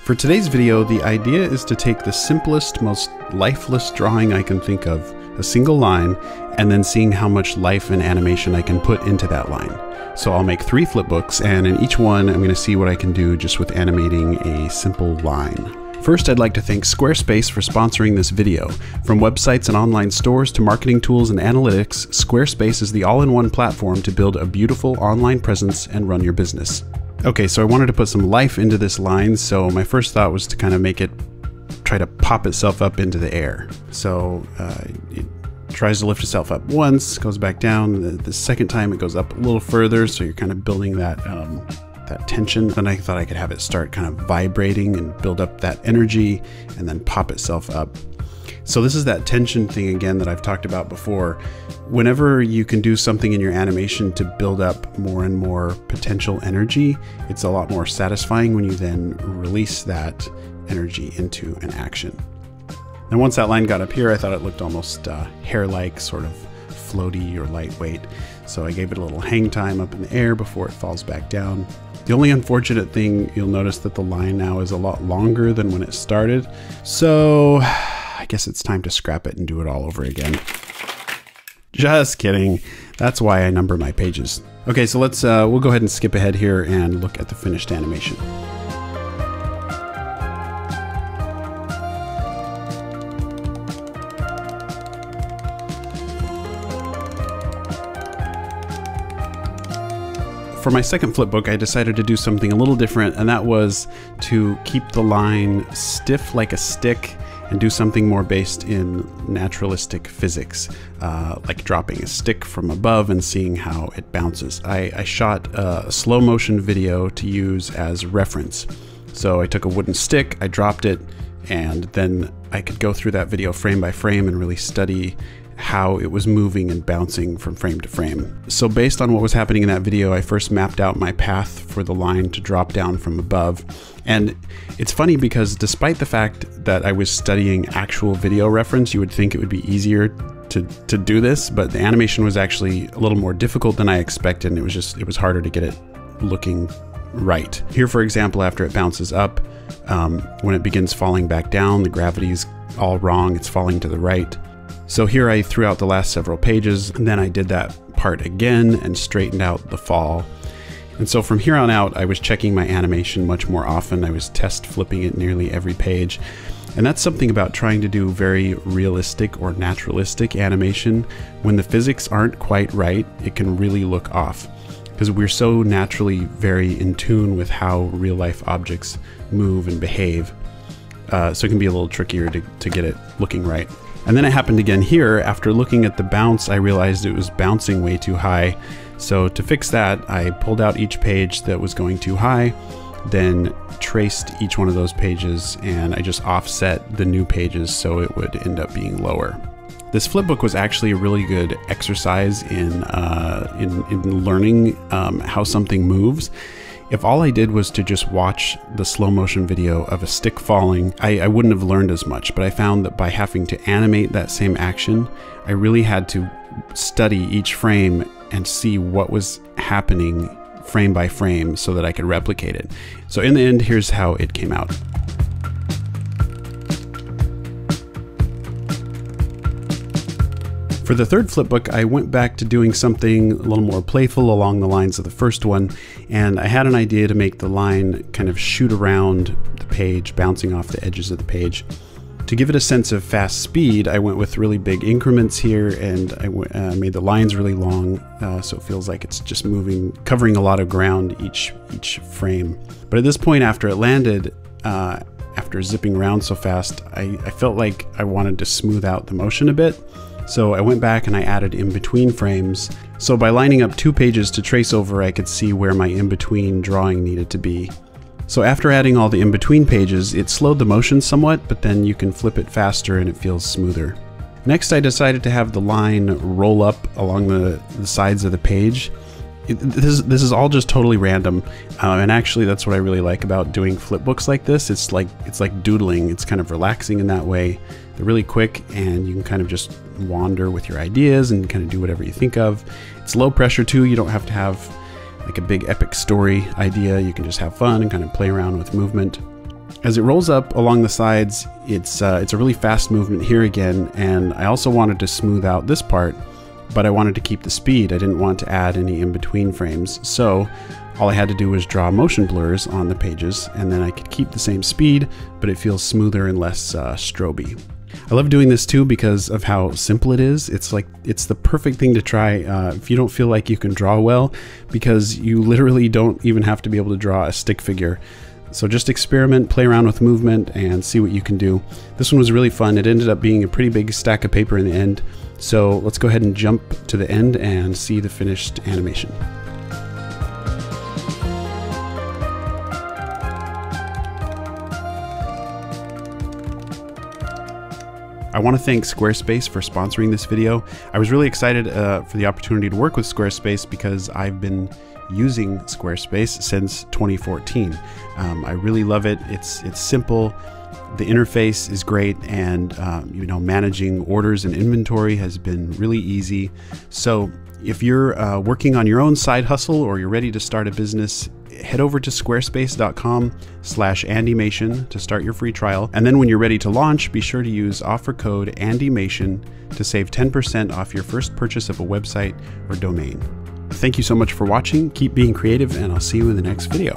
For today's video, the idea is to take the simplest, most lifeless drawing I can think of, a single line, and then seeing how much life and animation I can put into that line. So I'll make 3 flipbooks, and in each one I'm going to see what I can do just with animating a simple line. First, I'd like to thank Squarespace for sponsoring this video. From websites and online stores to marketing tools and analytics, Squarespace is the all-in-one platform to build a beautiful online presence and run your business. Okay, so I wanted to put some life into this line, so my first thought was to kind of make it try to pop itself up into the air. So it tries to lift itself up once, goes back down. The second time it goes up a little further, so you're kind of building that that tension. Then I thought I could have it start kind of vibrating and build up that energy and then pop itself up. So this is that tension thing again that I've talked about before. Whenever you can do something in your animation to build up more and more potential energy, it's a lot more satisfying when you then release that energy into an action. And once that line got up here, I thought it looked almost hair-like, sort of floaty or lightweight. So I gave it a little hang time up in the air before it falls back down. The only unfortunate thing, you'll notice that the line now is a lot longer than when it started. So I guess it's time to scrap it and do it all over again. Just kidding. That's why I number my pages. Okay, so we'll go ahead and skip ahead here and look at the finished animation. For my second flipbook, I decided to do something a little different, and that was to keep the line stiff like a stick and do something more based in naturalistic physics, like dropping a stick from above and seeing how it bounces. I shot a slow motion video to use as reference. So I took a wooden stick, I dropped it, and then I could go through that video frame by frame and really study how it was moving and bouncing from frame to frame. So based on what was happening in that video, I first mapped out my path for the line to drop down from above. And it's funny because despite the fact that I was studying actual video reference, you would think it would be easier to do this, but the animation was actually a little more difficult than I expected, and it was harder to get it looking right. Here, for example, after it bounces up, when it begins falling back down, the gravity's all wrong, it's falling to the right. So here I threw out the last several pages, and then I did that part again and straightened out the fall. And so from here on out, I was checking my animation much more often. I was test flipping it nearly every page. And that's something about trying to do very realistic or naturalistic animation. When the physics aren't quite right, it can really look off, because we're so naturally very in tune with how real life objects move and behave. So it can be a little trickier to get it looking right. And then it happened again here. After looking at the bounce, I realized it was bouncing way too high. So to fix that, I pulled out each page that was going too high, then traced each one of those pages, and I just offset the new pages so it would end up being lower. This flipbook was actually a really good exercise in learning how something moves. If all I did was to just watch the slow motion video of a stick falling, I wouldn't have learned as much, but I found that by having to animate that same action, I really had to study each frame and see what was happening frame by frame so that I could replicate it. So in the end, here's how it came out. For the third flipbook, I went back to doing something a little more playful along the lines of the first one, and I had an idea to make the line kind of shoot around the page, bouncing off the edges of the page. To give it a sense of fast speed, I went with really big increments here, and I made the lines really long, so it feels like it's just moving, covering a lot of ground each frame. But at this point, after it landed, after zipping around so fast, I felt like I wanted to smooth out the motion a bit. So I went back and I added in-between frames. So by lining up 2 pages to trace over, I could see where my in-between drawing needed to be. So after adding all the in-between pages, it slowed the motion somewhat, but then you can flip it faster and it feels smoother. Next, I decided to have the line roll up along the sides of the page. This is all just totally random, and actually that's what I really like about doing flipbooks like this. It's like doodling. It's kind of relaxing in that way. They're really quick, and you can kind of just wander with your ideas and kind of do whatever you think of. It's low pressure too. You don't have to have like a big epic story idea. You can just have fun and kind of play around with movement. As it rolls up along the sides, it's a really fast movement here again, and I also wanted to smooth out this part, but I wanted to keep the speed. I didn't want to add any in-between frames, so all I had to do was draw motion blurs on the pages, and then I could keep the same speed, but it feels smoother and less stroby. I love doing this too because of how simple it is. It's the perfect thing to try if you don't feel like you can draw well, because you literally don't even have to be able to draw a stick figure. So just experiment, play around with movement, and see what you can do. This one was really fun. It ended up being a pretty big stack of paper in the end. So let's go ahead and jump to the end and see the finished animation. I want to thank Squarespace for sponsoring this video. I was really excited for the opportunity to work with Squarespace because I've been using Squarespace since 2014. I really love it. It's simple. The interface is great, and you know, managing orders and inventory has been really easy. So if you're working on your own side hustle or you're ready to start a business, head over to squarespace.com/Andymation to start your free trial. And then when you're ready to launch, be sure to use offer code Andymation to save 10% off your first purchase of a website or domain. Thank you so much for watching. Keep being creative, and I'll see you in the next video.